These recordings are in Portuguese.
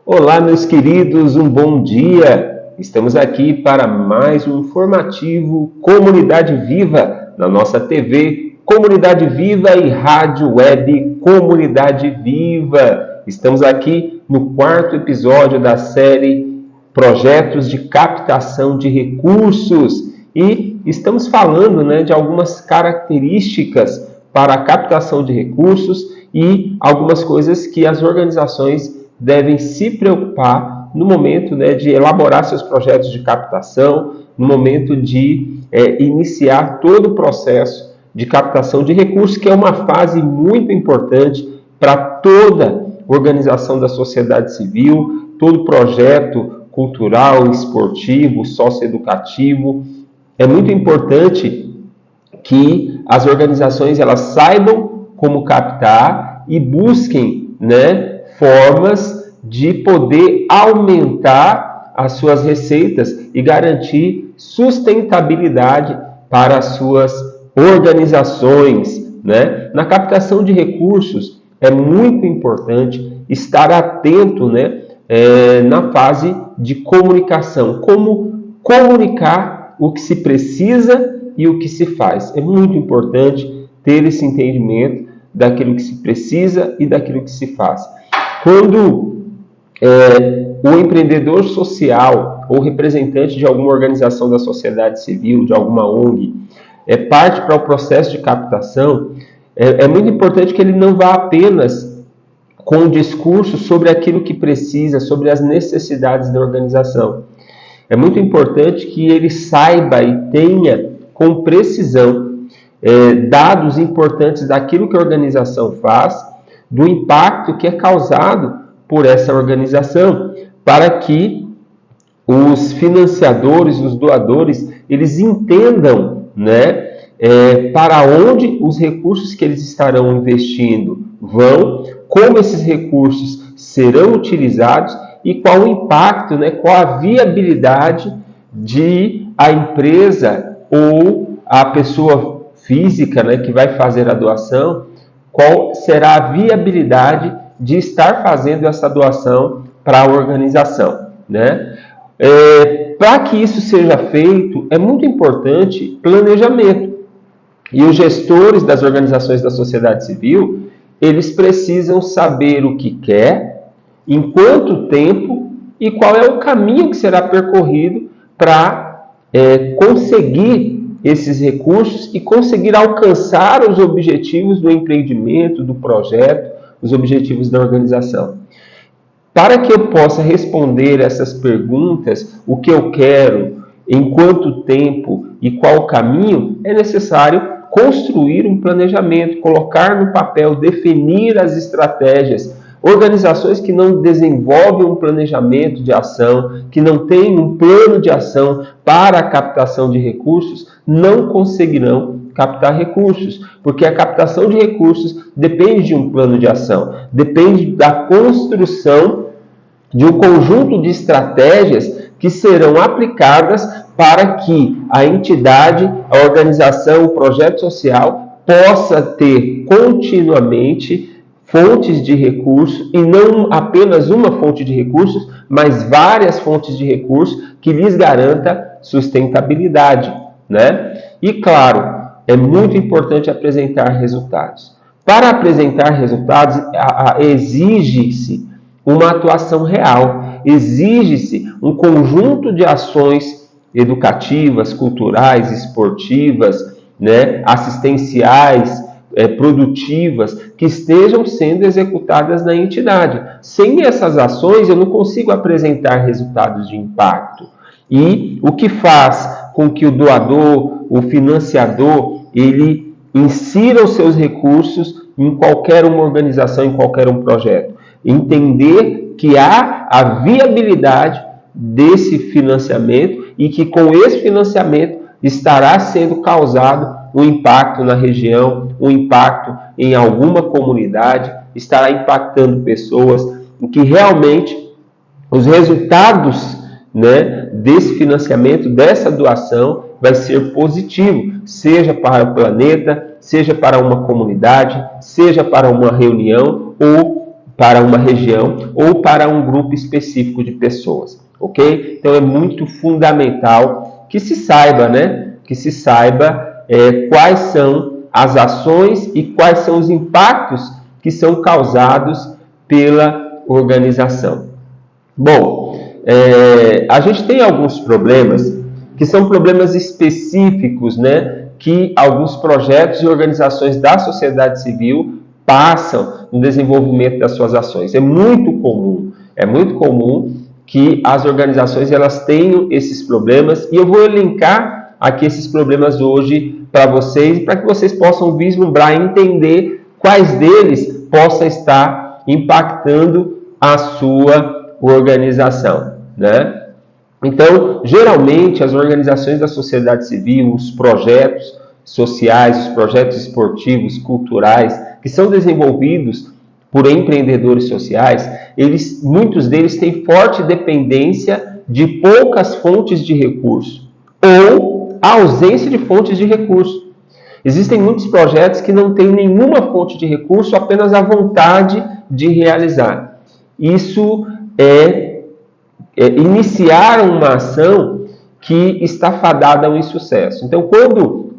Olá, meus queridos, um bom dia! Estamos aqui para mais um informativo Comunidade Viva na nossa TV Comunidade Viva e Rádio Web Comunidade Viva. Estamos aqui no quarto episódio da série Projetos de Captação de Recursos e estamos falando de algumas características para a captação de recursos e algumas coisas que as organizações devem se preocupar no momento de elaborar seus projetos de captação, no momento de iniciar todo o processo de captação de recursos, que é uma fase muito importante para toda organização da sociedade civil, todo projeto cultural, esportivo, socioeducativo. É muito importante que as organizações elas saibam como captar e busquem formas de poder aumentar as suas receitas e garantir sustentabilidade para as suas organizações. Na captação de recursos, é muito importante estar atento na fase de comunicação. Como comunicar o que se precisa e o que se faz. É muito importante ter esse entendimento daquilo que se precisa e daquilo que se faz. Quando o empreendedor social ou representante de alguma organização da sociedade civil, de alguma ONG, parte para o processo de captação, é muito importante que ele não vá apenas com um discurso sobre aquilo que precisa, sobre as necessidades da organização. É muito importante que ele saiba e tenha com precisão dados importantes daquilo que a organização faz, do impacto que é causado por essa organização, para que os financiadores, os doadores, eles entendam para onde os recursos que eles estarão investindo vão, como esses recursos serão utilizados e qual o impacto, qual a viabilidade de a empresa ou a pessoa física que vai fazer a doação, qual será a viabilidade de estar fazendo essa doação para a organização. Para que isso seja feito, é muito importante planejamento. E os gestores das organizações da sociedade civil, eles precisam saber o que quer, em quanto tempo e qual é o caminho que será percorrido para conseguir esses recursos e conseguir alcançar os objetivos do empreendimento, do projeto, os objetivos da organização. Para que eu possa responder essas perguntas, o que eu quero, em quanto tempo e qual o caminho, é necessário construir um planejamento, colocar no papel, definir as estratégias. Organizações que não desenvolvem um planejamento de ação, que não têm um plano de ação para a captação de recursos, não conseguirão captar recursos, porque a captação de recursos depende de um plano de ação, depende da construção de um conjunto de estratégias que serão aplicadas para que a entidade, a organização, o projeto social possa ter continuamente fontes de recursos, e não apenas uma fonte de recursos, mas várias fontes de recursos que lhes garanta sustentabilidade. E claro, é muito importante apresentar resultados. Para apresentar resultados, exige-se uma atuação real, exige-se um conjunto de ações educativas, culturais, esportivas, assistenciais, produtivas, que estejam sendo executadas na entidade. Sem essas ações, eu não consigo apresentar resultados de impacto. E o que faz com que o doador, o financiador, ele insira os seus recursos em qualquer uma organização, em qualquer um projeto? Entender que há a viabilidade desse financiamento e que com esse financiamento estará sendo causado um impacto na região, um impacto em alguma comunidade, estará impactando pessoas, e que realmente os resultados desse financiamento, dessa doação, vai ser positivo, seja para o planeta, seja para uma comunidade, seja para uma reunião ou para uma região ou para um grupo específico de pessoas, ok? Então é muito fundamental que se saiba, né? Que se saiba quais são as ações e quais são os impactos que são causados pela organização. Bom, a gente tem alguns problemas que são problemas específicos, né? Que alguns projetos e organizações da sociedade civil passam no desenvolvimento das suas ações. É muito comum que as organizações elas tenham esses problemas e eu vou elencar aqui esses problemas hoje para vocês, para que vocês possam vislumbrar e entender quais deles possam estar impactando a sua organização, né? Então, geralmente, as organizações da sociedade civil, os projetos sociais, os projetos esportivos, culturais, que são desenvolvidos por empreendedores sociais, muitos deles têm forte dependência de poucas fontes de recurso ou a ausência de fontes de recurso. Existem muitos projetos que não têm nenhuma fonte de recurso, apenas a vontade de realizar. Isso é iniciar uma ação que está fadada ao insucesso. Então, quando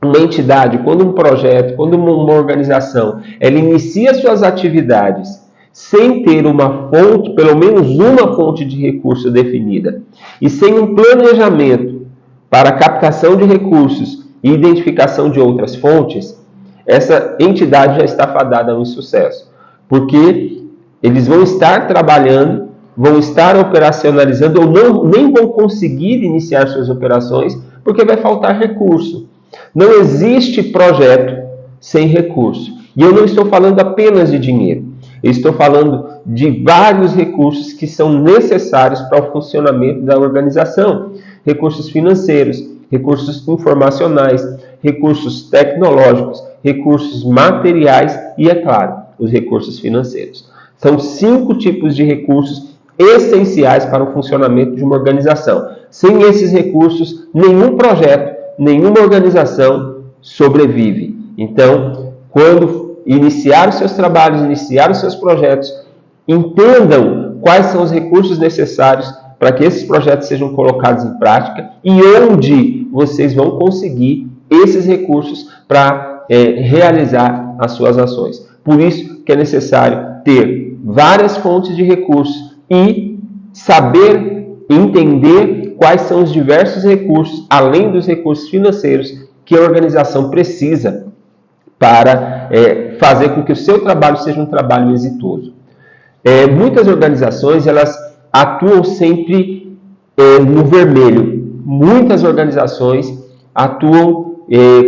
uma entidade, quando um projeto, quando uma organização, ela inicia suas atividades sem ter uma fonte, pelo menos uma fonte de recurso definida, e sem um planejamento para captação de recursos e identificação de outras fontes, essa entidade já está fadada ao insucesso, porque eles vão estar trabalhando, vão estar operacionalizando ou nem vão conseguir iniciar suas operações porque vai faltar recurso. Não existe projeto sem recurso. E eu não estou falando apenas de dinheiro. Eu estou falando de vários recursos que são necessários para o funcionamento da organização. Recursos financeiros, recursos informacionais, recursos tecnológicos, recursos materiais e, é claro, os recursos financeiros. São 5 tipos de recursos essenciais para o funcionamento de uma organização. Sem esses recursos, nenhum projeto, nenhuma organização sobrevive. Então, quando iniciar os seus trabalhos, iniciar os seus projetos, entendam quais são os recursos necessários para que esses projetos sejam colocados em prática e onde vocês vão conseguir esses recursos para realizar as suas ações. Por isso que é necessário ter várias fontes de recursos e saber entender quais são os diversos recursos, além dos recursos financeiros, que a organização precisa para fazer com que o seu trabalho seja um trabalho exitoso. Muitas organizações elas atuam sempre no vermelho. Muitas organizações atuam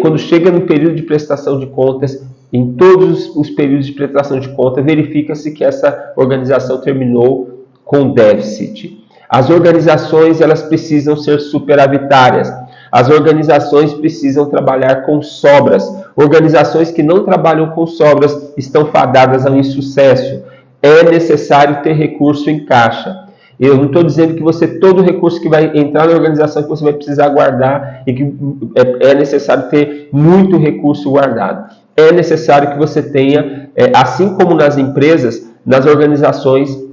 quando chega no período de prestação de contas. Em todos os períodos de prestação de conta, verifica-se que essa organização terminou com déficit. As organizações elas precisam ser superavitárias. As organizações precisam trabalhar com sobras. Organizações que não trabalham com sobras estão fadadas ao insucesso. É necessário ter recurso em caixa. Eu não estou dizendo que todo recurso que vai entrar na organização que você vai precisar guardar e que é necessário ter muito recurso guardado. É necessário que você tenha, assim como nas empresas, nas organizações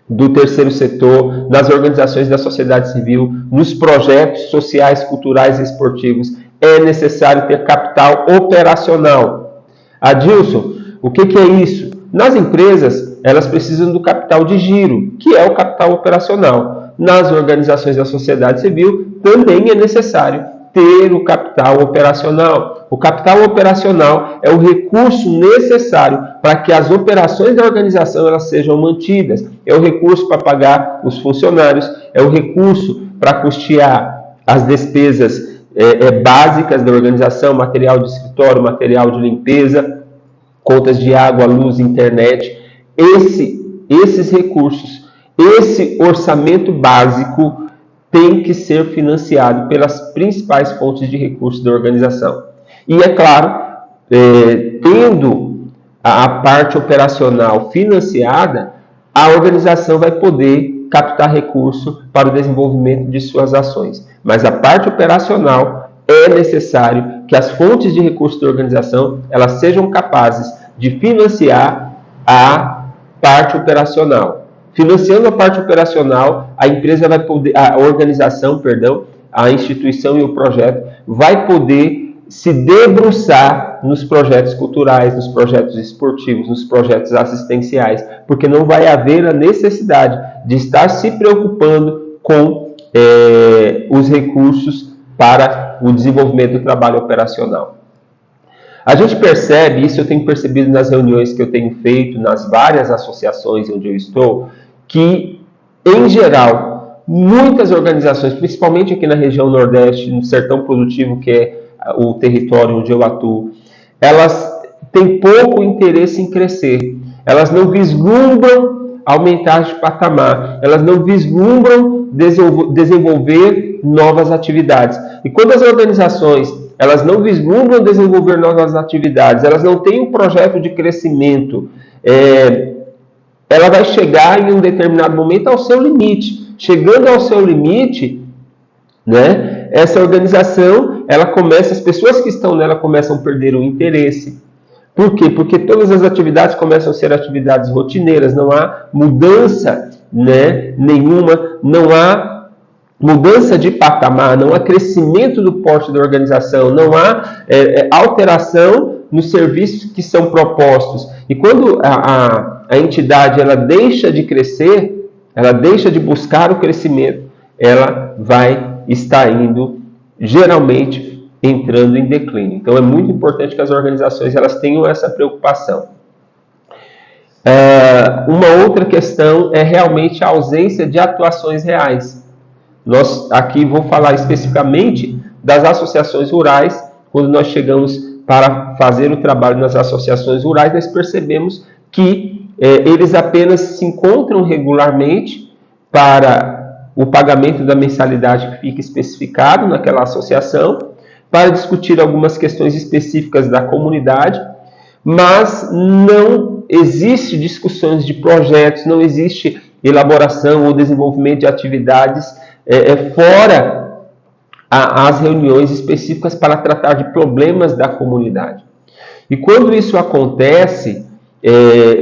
do terceiro setor, nas organizações da sociedade civil, nos projetos sociais, culturais e esportivos, é necessário ter capital operacional. Adilson, o que é isso? Nas empresas, elas precisam do capital de giro, que é o capital operacional. Nas organizações da sociedade civil, também é necessário ter o capital operacional. O capital operacional é o recurso necessário para que as operações da organização elas sejam mantidas. É o recurso para pagar os funcionários, é o recurso para custear as despesas básicas da organização, material de escritório, material de limpeza, contas de água, luz, internet. Esses recursos, esse orçamento básico tem que ser financiado pelas principais fontes de recursos da organização. E, é claro, tendo a parte operacional financiada, a organização vai poder captar recurso para o desenvolvimento de suas ações. Mas a parte operacional é necessário que as fontes de recursos da organização elas sejam capazes de financiar a parte operacional. Financiando a parte operacional, a empresa vai poder, a organização, perdão, a instituição e o projeto vai poder se debruçar nos projetos culturais, nos projetos esportivos, nos projetos assistenciais, porque não vai haver a necessidade de estar se preocupando com os recursos para o desenvolvimento do trabalho operacional. A gente percebe, isso eu tenho percebido nas reuniões que eu tenho feito, nas várias associações onde eu estou, que, em geral, muitas organizações, principalmente aqui na região Nordeste, no Sertão Produtivo, que é o território onde eu atuo, elas têm pouco interesse em crescer. Elas não vislumbram aumentar de patamar. Elas não vislumbram desenvolver novas atividades. E quando as organizações elas não vislumbram desenvolver novas atividades, elas não têm um projeto de crescimento, ela vai chegar em um determinado momento ao seu limite. Chegando ao seu limite, né, essa organização, as pessoas que estão nela começam a perder o interesse. Por quê? Porque todas as atividades começam a ser atividades rotineiras, não há mudança, né, nenhuma, não há mudança de patamar, não há crescimento do porte da organização, não há alteração nos serviços que são propostos. E quando a entidade ela deixa de crescer, ela deixa de buscar o crescimento, ela vai estar indo, geralmente, entrando em declínio. Então é muito importante que as organizações elas tenham essa preocupação. Uma outra questão é realmente a ausência de atuações reais. Nós aqui vou falar especificamente das associações rurais. Quando nós chegamos para fazer o trabalho nas associações rurais, nós percebemos que eles apenas se encontram regularmente para o pagamento da mensalidade que fica especificado naquela associação, para discutir algumas questões específicas da comunidade, mas não existe discussões de projetos, não existe elaboração ou desenvolvimento de atividades fora as reuniões específicas para tratar de problemas da comunidade. E quando isso acontece,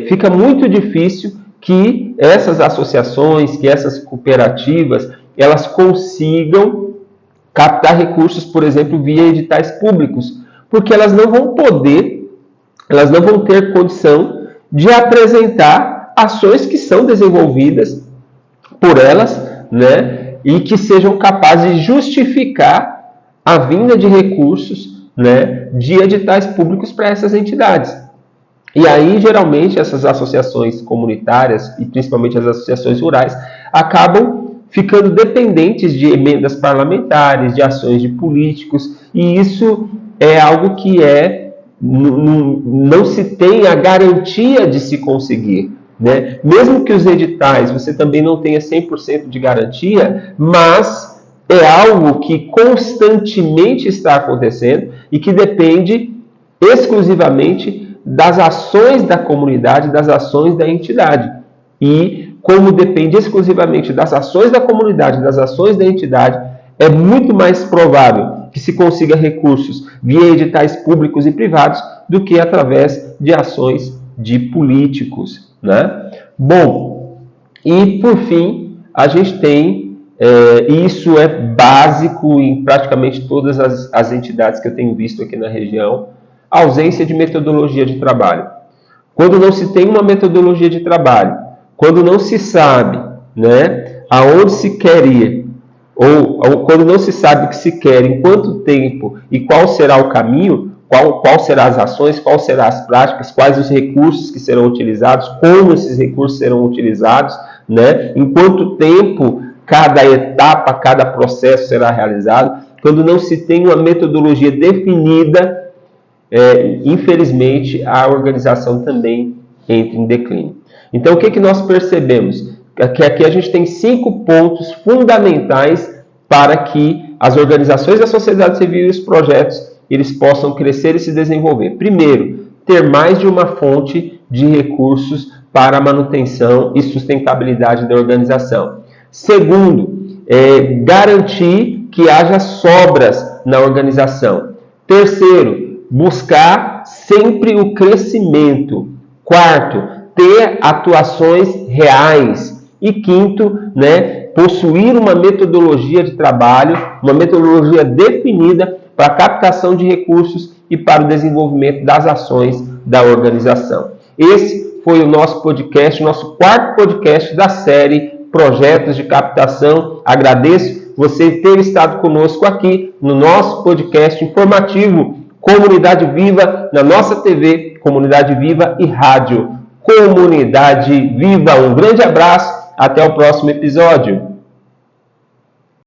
fica muito difícil que essas associações, que essas cooperativas, elas consigam captar recursos, por exemplo, via editais públicos, porque elas não vão ter condição de apresentar ações que são desenvolvidas por elas, né, e que sejam capazes de justificar a vinda de recursos, né, de editais públicos para essas entidades. E aí, geralmente, essas associações comunitárias, e principalmente as associações rurais, acabam ficando dependentes de emendas parlamentares, de ações de políticos, e isso é algo que não se tem a garantia de se conseguir. Né? Mesmo que os editais você também não tenha 100% de garantia, mas é algo que constantemente está acontecendo e que depende exclusivamente das ações da comunidade, das ações da entidade. E como depende exclusivamente das ações da comunidade, das ações da entidade, é muito mais provável que se consiga recursos via editais públicos e privados do que através de ações de políticos. Né? Bom, e por fim, a gente tem, e isso é básico em praticamente todas as entidades que eu tenho visto aqui na região, a ausência de metodologia de trabalho. Quando não se tem uma metodologia de trabalho, quando não se sabe, né, aonde se quer ir, ou quando não se sabe o que se quer, em quanto tempo e qual será o caminho, qual serão as ações, quais serão as práticas, quais os recursos que serão utilizados, como esses recursos serão utilizados, né? Em quanto tempo cada etapa, cada processo será realizado. Quando não se tem uma metodologia definida, infelizmente, a organização também entra em declínio. Então, o que nós percebemos? Que aqui a gente tem 5 pontos fundamentais para que as organizações da sociedade civil e os projetos eles possam crescer e se desenvolver. Primeiro, ter mais de uma fonte de recursos para a manutenção e sustentabilidade da organização. Segundo, garantir que haja sobras na organização. Terceiro, buscar sempre o crescimento. Quarto, ter atuações reais. E quinto, possuir uma metodologia de trabalho, uma metodologia definida para a captação de recursos e para o desenvolvimento das ações da organização. Esse foi o nosso podcast, nosso quarto podcast da série Projetos de Captação. Agradeço você ter estado conosco aqui no nosso podcast informativo Comunidade Viva, na nossa TV Comunidade Viva e Rádio Comunidade Viva. Um grande abraço, até o próximo episódio.